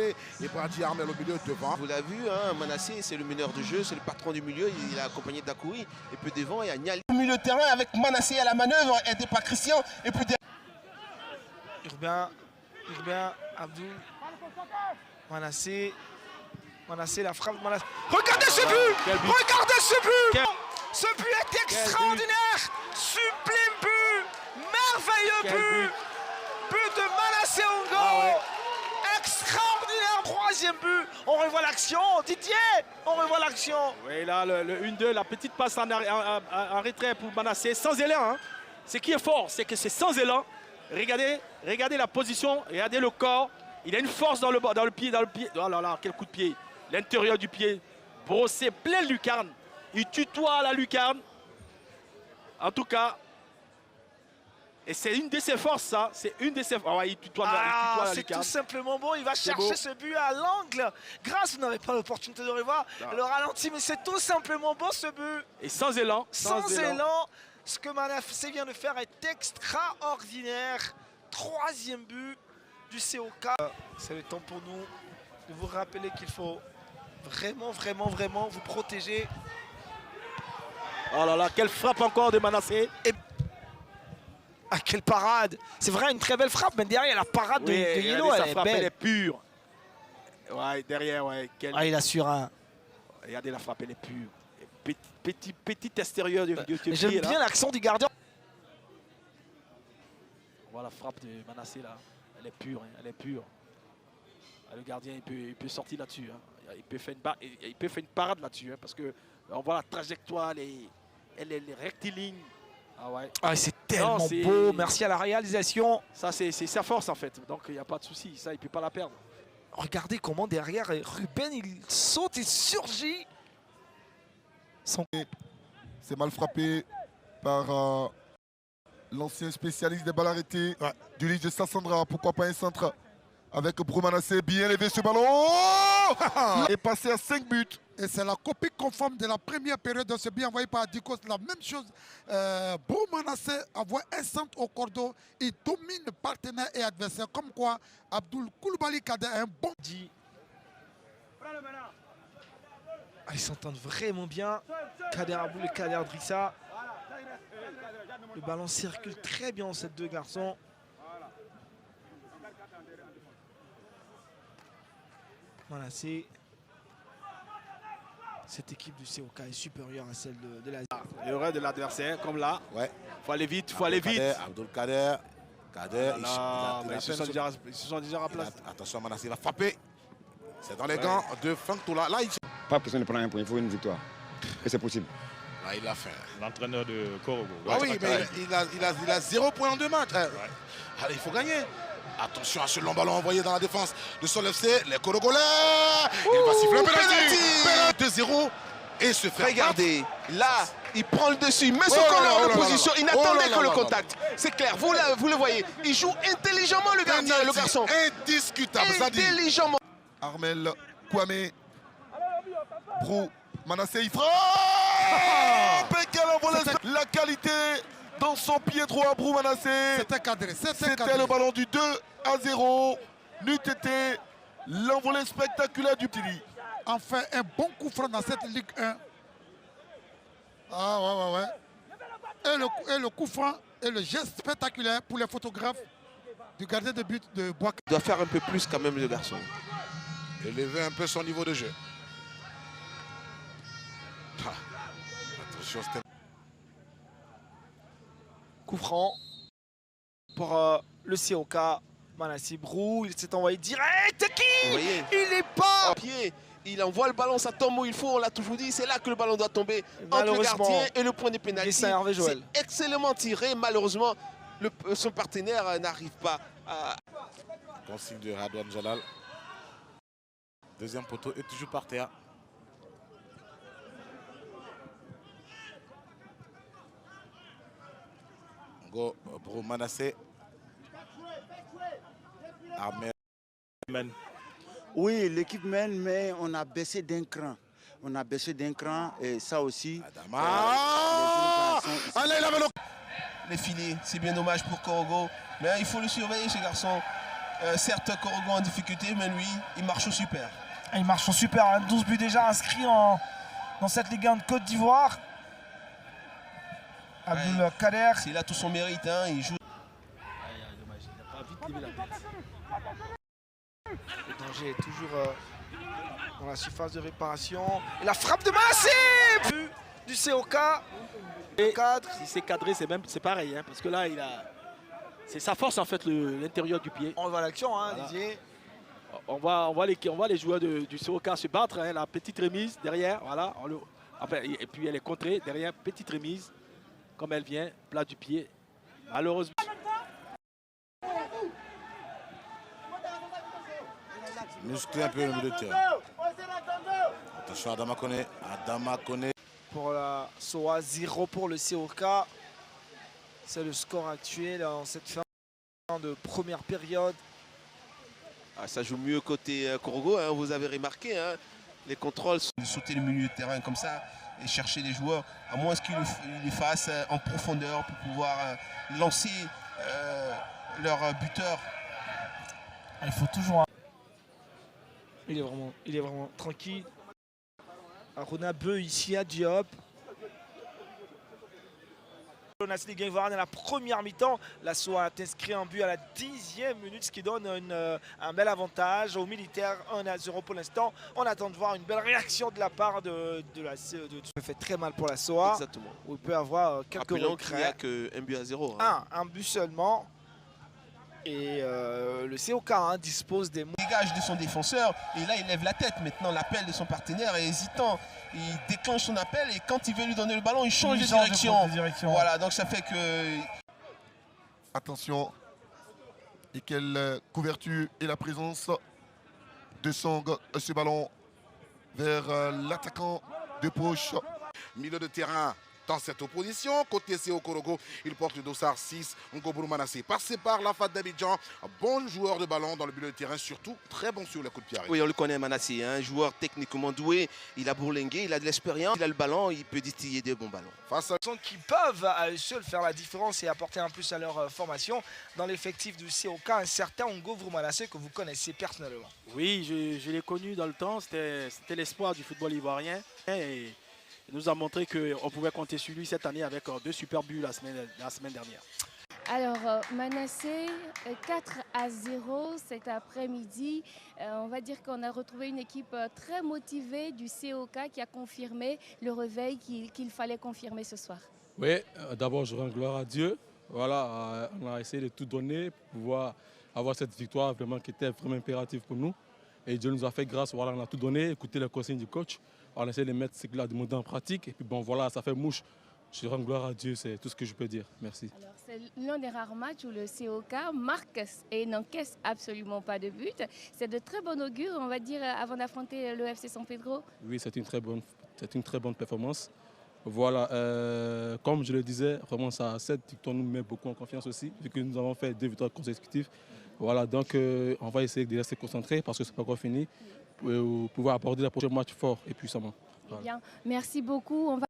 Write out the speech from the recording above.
Manassé et Brady Armel au milieu devant. Vous l'avez vu, hein, Manassé, c'est le meneur de jeu, c'est le patron du milieu. Il est accompagné d'Akouri. Et puis devant, il y a Niali. Au milieu de terrain avec Manassé à la manœuvre, aidé par Christian. Et puis Urbain, Abdul, Manassé, la frappe, Manassé. Regardez ce but! Regardez ce but! Ce but est extraordinaire! Sublime but! Merveilleux but de Manassé Ongo! Extraordinaire! Troisième but! On revoit l'action! Didier! On revoit l'action! Oui, là, le 1-2, la petite passe en retrait pour Manassé, sans élan. Hein. Ce qui est fort, c'est que c'est sans élan. Regardez la position, regardez le corps. Il a une force dans le pied. Oh là là, quel coup de pied! L'intérieur du pied, brossé, plein lucarne. Il tutoie la lucarne. En tout cas, et c'est une de ses forces, ça. C'est une de ses forces. Ouais, il tutoie la lucarne. C'est tout simplement bon. Il va chercher ce but à l'angle. Grâce, vous n'avez pas l'opportunité de revoir le ralenti, mais c'est tout simplement bon ce but. Et sans élan. Sans élan. Ce que Manassé vient de faire est extraordinaire. Troisième but du COK. C'est le temps pour nous de vous rappeler qu'il faut vraiment vous protéger. Oh là là, quelle frappe encore de Manassé. Et... Ah, quelle parade! C'est vrai, une très belle frappe, mais derrière la parade de Yelo, elle est belle. Elle est pure. Ouais, derrière, ouais. Ah, il assure un. Regardez la frappe, elle est pure. Petit extérieur du pied. J'aime bien l'accent du gardien. On voit la frappe de Manassé là. Elle est pure, hein, elle est pure. Le gardien, il peut sortir là-dessus. Hein. Il peut faire une parade là-dessus. Hein, parce que on voit la trajectoire, elle est rectiligne. Ah ouais. Ah, c'est tellement beau. Merci à la réalisation. Ça, c'est sa force en fait. Donc il n'y a pas de souci. Ça, il ne peut pas la perdre. Regardez comment derrière, Ruben, il saute, il surgit. C'est mal frappé par l'ancien spécialiste des balles arrêtées du Lige de Sassandra. Pourquoi pas un centre avec Brou Manassé, bien levé ce ballon. Et passé à 5 buts. Et c'est la copie conforme de la première période de ce but envoyé par Adikos. La même chose. Brou Manassé envoie un centre au cordeau. Il domine partenaire et adversaire. Comme quoi, Abdul Koulibaly Kader a un bon... Ah, ils s'entendent vraiment bien. Kader Aboul et Kader Drissa. Le ballon circule très bien ces deux garçons. Voilà, cette équipe du COK est supérieure à celle de la... Le reste de l'adversaire, comme là. Ouais. Faut aller vite, faut aller vite. Abdul Kader. Ils se sont déjà remplacés. Attention, Manassé va frapper. C'est dans les gants de Franck Toula. Là, il... Pas besoin de prendre un point, il faut une victoire. Et c'est possible. Là, il l'a fait. L'entraîneur de Korogo. Ah oui, mais il a 0 point en 2 matchs. Allez, il faut gagner. Attention à ce long ballon envoyé dans la défense de Sol FC. Les Korogolais. Il va siffler un penalty. 2-0 et se fait. Regardez, là, il prend le dessus, il met son corps en position. Il n'attendait que le contact. C'est clair, vous le voyez. Il joue intelligemment le gardien, le garçon. Indiscutable. Intelligemment. Armel Kouame. Brou Manassé, il frappe. La qualité dans son pied droit, Brou Manassé. C'était cadré. C'était le ballon du 2-0. N'eût été l'envolée spectaculaire du Tili. Enfin, un bon coup franc dans cette Ligue 1. Ah ouais. Et le coup franc et le geste spectaculaire pour les photographes du gardien de but de Bois. Il doit faire un peu plus quand même, le garçon. Élever un peu son niveau de jeu. Attention, c'était... Coup franc pour le COK. Manassé Brou, il s'est envoyé direct. Qui? Il n'est pas... Pied. Il envoie le ballon, ça tombe où il faut, on l'a toujours dit. C'est là que le ballon doit tomber entre le gardien et le point de pénalty. C'est excellemment tiré. Malheureusement, son partenaire n'arrive pas à... Consigne de Radouane Jalal. Deuxième poteau est toujours par terre. Go pour Manassé. Armel. Oui, l'équipe mène, mais on a baissé d'un cran. On a baissé d'un cran et ça aussi. Allez, il avait le... Les filets, c'est bien dommage pour Korogo. Mais il faut le surveiller, ce garçon. certes, Korogo en difficulté, mais lui, il marche super. Il marche super, hein, 12 buts déjà inscrits dans cette Ligue 1 de Côte d'Ivoire. Abdul Kader. Il a tout son mérite, hein, il joue. Le danger est toujours dans la surface de réparation. Et la frappe de Manassé du COK. Et si c'est cadré, c'est pareil, hein, parce que là, c'est sa force en fait, l'intérieur du pied. On voit l'action, hein, voilà. Didier. On voit les joueurs du COK se battre, hein, la petite remise derrière, voilà. Et puis elle est contrée derrière, petite remise, comme elle vient, plat du pied. Malheureusement. Muscler un peu le milieu de terrain. Attention, Adama Koné. Pour la SOA, 0 pour le COK. C'est le score actuel en cette fin de première période. Ah, ça joue mieux côté Korogo, hein, vous avez remarqué. Hein, les contrôles, sauter le milieu de terrain comme ça et chercher les joueurs, à moins qu'ils les fassent en profondeur pour pouvoir lancer leur buteur. Il faut toujours... Il est vraiment tranquille. Aruna Beu ici à Diop. Jonas Ligue Ivoirienne à la première mi-temps. La SOA a inscrit un but à la 10e minute, ce qui donne un bel avantage aux militaires. 1-0 pour l'instant. On attend de voir une belle réaction de la part de la CE2. Ça fait très mal pour la SOA. Exactement. Où il peut avoir quelques regrets. Il n'y a qu'un but à 0. Hein. Un but seulement. Et le COK dispose des... Il dégage de son défenseur et là il lève la tête. Maintenant l'appel de son partenaire est hésitant. Il déclenche son appel et quand il veut lui donner le ballon, il change de direction. Voilà, donc ça fait que... Attention. Et quelle couverture et la présence de Song, ce ballon vers l'attaquant de poche. Milieu de terrain dans cette opposition. Côté CO Korogo, il porte le dossard 6, Ngoburu Manassé. Passé par la FAD d'Abidjan, bon joueur de ballon dans le milieu de terrain, surtout très bon sur les coups de pied. Oui, on le connaît, Manassé, un joueur techniquement doué. Il a bourlingué, il a de l'expérience, il a le ballon, il peut distiller des bons ballons. Face à ceux qui peuvent à eux seuls faire la différence et apporter un plus à leur formation. Dans l'effectif du COK, un certain Ngoburu Manassé que vous connaissez personnellement. Oui, je l'ai connu dans le temps, c'était l'espoir du football ivoirien. Et il nous a montré qu'on pouvait compter sur lui cette année avec 2 super buts la semaine dernière. Alors Manassé, 4-0 cet après-midi. On va dire qu'on a retrouvé une équipe très motivée du COK qui a confirmé le réveil qu'il fallait confirmer ce soir. Oui, d'abord je rends gloire à Dieu. Voilà, on a essayé de tout donner pour pouvoir avoir cette victoire vraiment qui était vraiment impérative pour nous. Et Dieu nous a fait grâce, voilà, on a tout donné, écouté les consignes du coach. On essaie de mettre ce qu'il a demandé en pratique. Et puis bon, voilà, ça fait mouche. Je rends gloire à Dieu, c'est tout ce que je peux dire. Merci. C'est l'un des rares matchs où le COK marque et n'encaisse absolument pas de but. C'est de très bon augure, on va dire, avant d'affronter le FC San Pedro. Oui, c'est une très bonne performance. Voilà, comme je le disais, vraiment cette victoire nous met beaucoup en confiance aussi, vu que nous avons fait 2 victoires consécutives. Voilà, donc on va essayer de rester concentré parce que ce n'est pas encore fini, pour pouvoir aborder le prochain match fort et puissamment. Voilà. Eh bien, merci beaucoup.